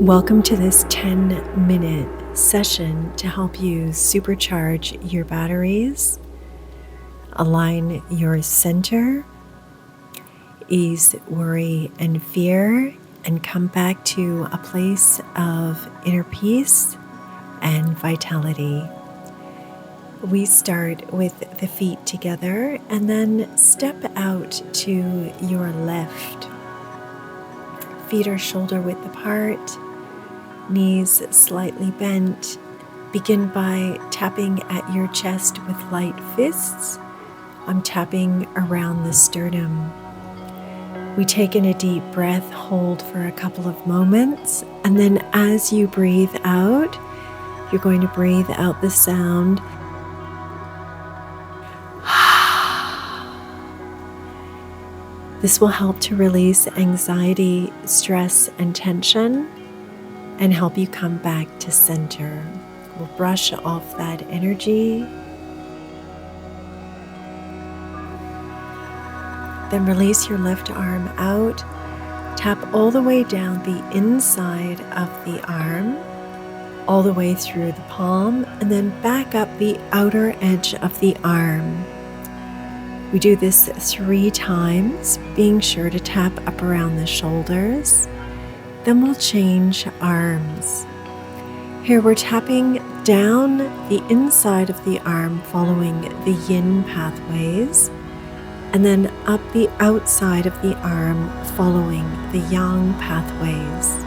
Welcome to this 10-minute session to help you supercharge your batteries, align your center, ease worry and fear, and come back to a place of inner peace and vitality. We start with the feet together and then step out to your left. Feet are shoulder width apart, knees slightly bent. Begin by tapping at your chest with light fists. I'm tapping around the sternum. We take in a deep breath, hold for a couple of moments, and then as you breathe out, you're going to breathe out the sound. This will help to release anxiety, stress, and tension, and help you come back to center. We'll brush off that energy. Then release your left arm out. Tap all the way down the inside of the arm, all the way through the palm, and then back up the outer edge of the arm. We do this 3 times, being sure to tap up around the shoulders. Then we'll change arms. Here we're tapping down the inside of the arm following the yin pathways, and then up the outside of the arm following the yang pathways.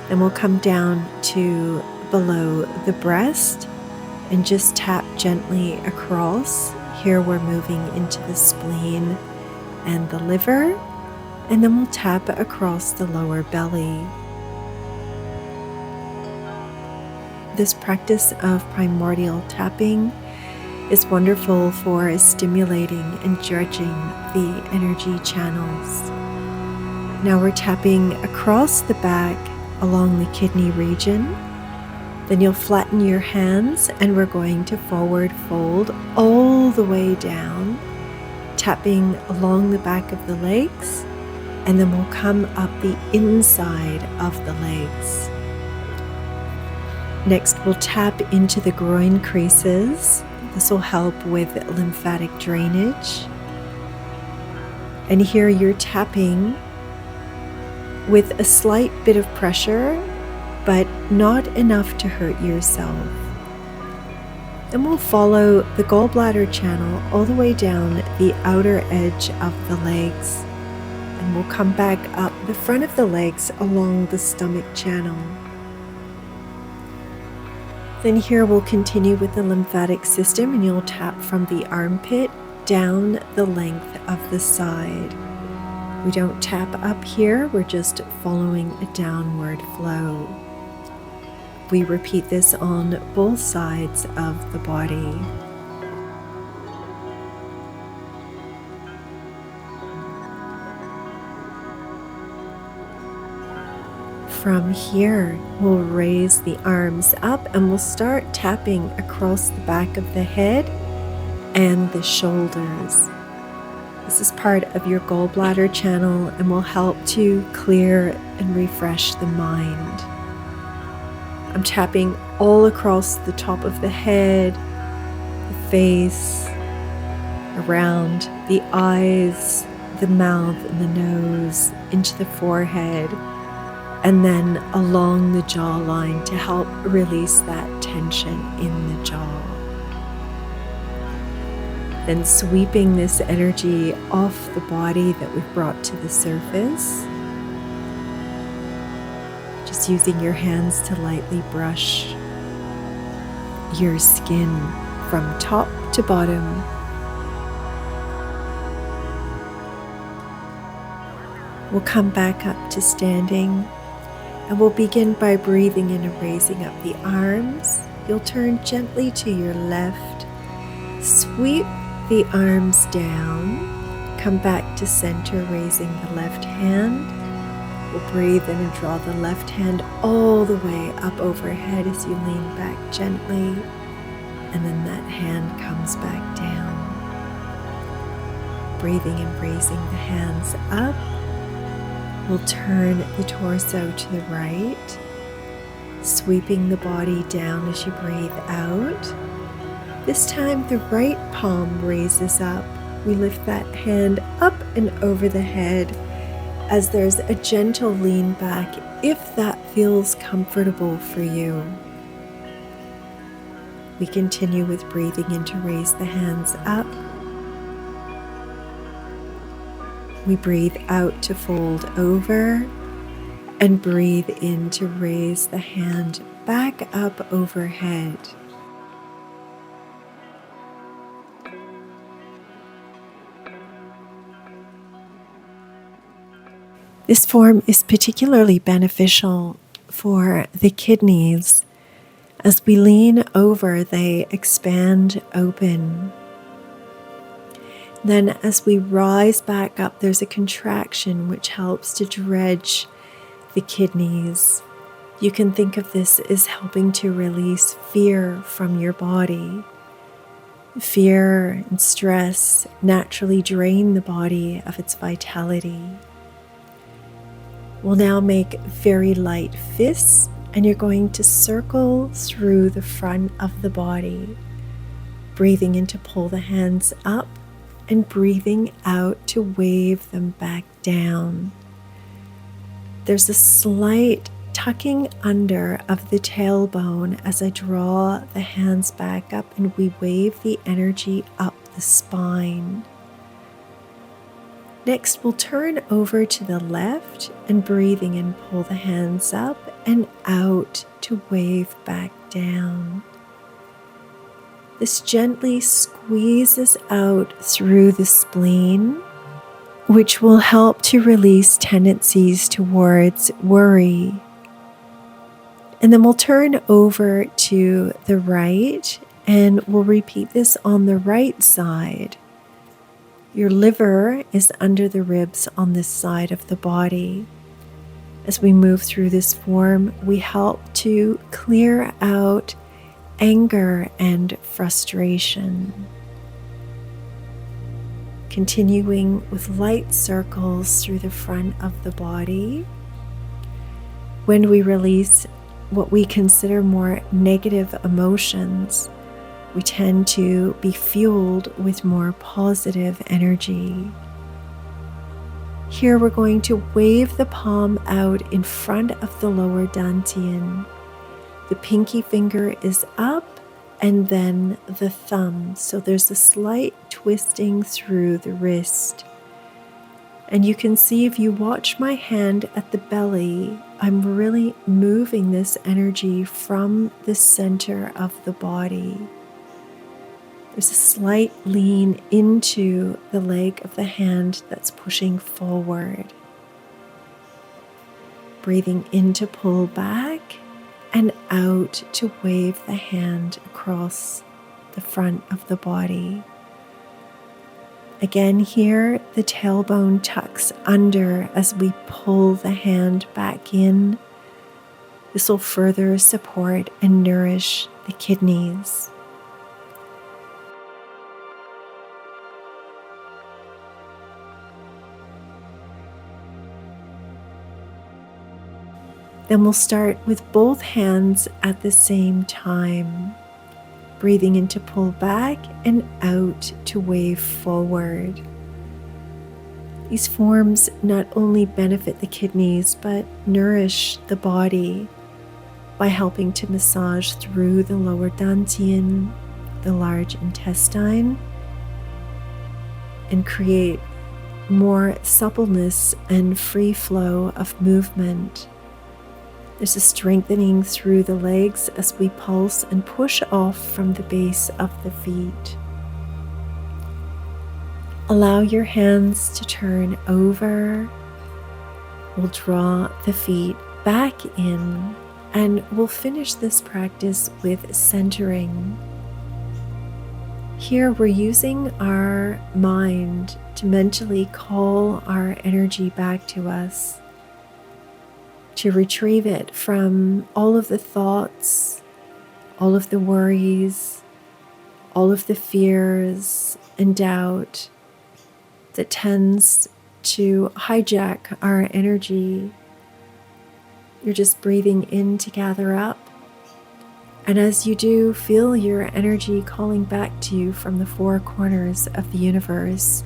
Then we'll come down to below the breast and just tap gently across. Here we're moving into the spleen and the liver, and then we'll tap across the lower belly. This practice of primordial tapping is wonderful for stimulating and dredging the energy channels. Now we're tapping across the back along the kidney region. Then you'll flatten your hands and we're going to forward fold all the way down, tapping along the back of the legs, and then we'll come up the inside of the legs. Next, we'll tap into the groin creases. This will help with lymphatic drainage. And here you're tapping with a slight bit of pressure, but not enough to hurt yourself. Then we'll follow the gallbladder channel all the way down the outer edge of the legs, and we'll come back up the front of the legs along the stomach channel. Then here we'll continue with the lymphatic system, and you'll tap from the armpit down the length of the side. We don't tap up here, we're just following a downward flow. We repeat this on both sides of the body. From here, we'll raise the arms up and we'll start tapping across the back of the head and the shoulders. This is part of your gallbladder channel and will help to clear and refresh the mind. I'm tapping all across the top of the head, the face, around the eyes, the mouth and the nose, into the forehead, and then along the jawline to help release that tension in the jaw. Then sweeping this energy off the body that we've brought to the surface. Just using your hands to lightly brush your skin from top to bottom. We'll come back up to standing, and we'll begin by breathing in and raising up the arms. You'll turn gently to your left, sweep the arms down, come back to center, raising the left hand. We'll breathe in and draw the left hand all the way up overhead as you lean back gently, and then that hand comes back down. Breathing and raising the hands up, We'll turn the torso to the right, sweeping the body down as you breathe out. This time the right palm raises up. We lift that hand up and over the head as there's a gentle lean back if that feels comfortable for you. We continue with breathing in to raise the hands up. We breathe out to fold over and breathe in to raise the hand back up overhead. This form is particularly beneficial for the kidneys. As we lean over, they expand open. Then as we rise back up, there's a contraction which helps to dredge the kidneys. You can think of this as helping to release fear from your body. Fear and stress naturally drain the body of its vitality. We'll now make very light fists, and you're going to circle through the front of the body, breathing in to pull the hands up and breathing out to wave them back down. There's a slight tucking under of the tailbone as I draw the hands back up and we wave the energy up the spine. Next, we'll turn over to the left and breathing in, pull the hands up and out to wave back down. This gently squeezes out through the spleen, which will help to release tendencies towards worry. And then we'll turn over to the right and we'll repeat this on the right side. Your liver is under the ribs on this side of the body. As we move through this form, we help to clear out anger and frustration. Continuing with light circles through the front of the body. When we release what we consider more negative emotions, we tend to be fueled with more positive energy. Here we're going to wave the palm out in front of the lower dantian. The pinky finger is up and then the thumb. So there's a slight twisting through the wrist. And you can see if you watch my hand at the belly, I'm really moving this energy from the center of the body. There's a slight lean into the leg of the hand that's pushing forward. Breathing in to pull back and out to wave the hand across the front of the body. Again here, the tailbone tucks under as we pull the hand back in. This will further support and nourish the kidneys. Then we'll start with both hands at the same time, breathing in to pull back and out to wave forward. These forms not only benefit the kidneys, but nourish the body by helping to massage through the lower dantian, the large intestine, and create more suppleness and free flow of movement. There's a strengthening through the legs as we pulse and push off from the base of the feet. Allow your hands to turn over. We'll draw the feet back in and we'll finish this practice with centering. Here we're using our mind to mentally call our energy back to us, to retrieve it from all of the thoughts, all of the worries, all of the fears and doubt that tends to hijack our energy. You're just breathing in to gather up. And as you do, feel your energy calling back to you from the four corners of the universe.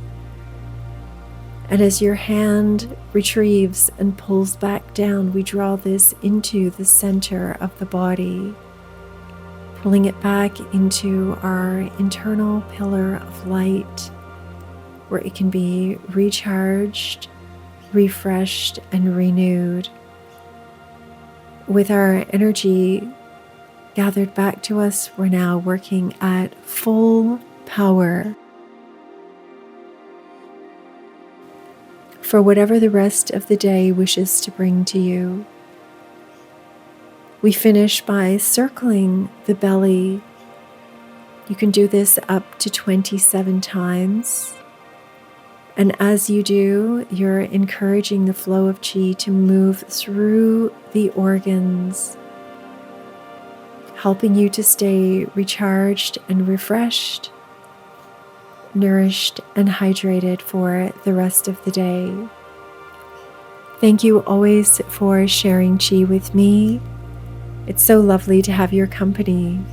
And as your hand retrieves and pulls back down, we draw this into the center of the body, pulling it back into our internal pillar of light, where it can be recharged, refreshed, and renewed. With our energy gathered back to us, we're now working at full power for whatever the rest of the day wishes to bring to you. We finish by circling the belly. You can do this up to 27 times. And as you do, you're encouraging the flow of qi to move through the organs, helping you to stay recharged and refreshed, nourished and hydrated for the rest of the day. Thank you always for sharing qi with me. It's so lovely to have your company.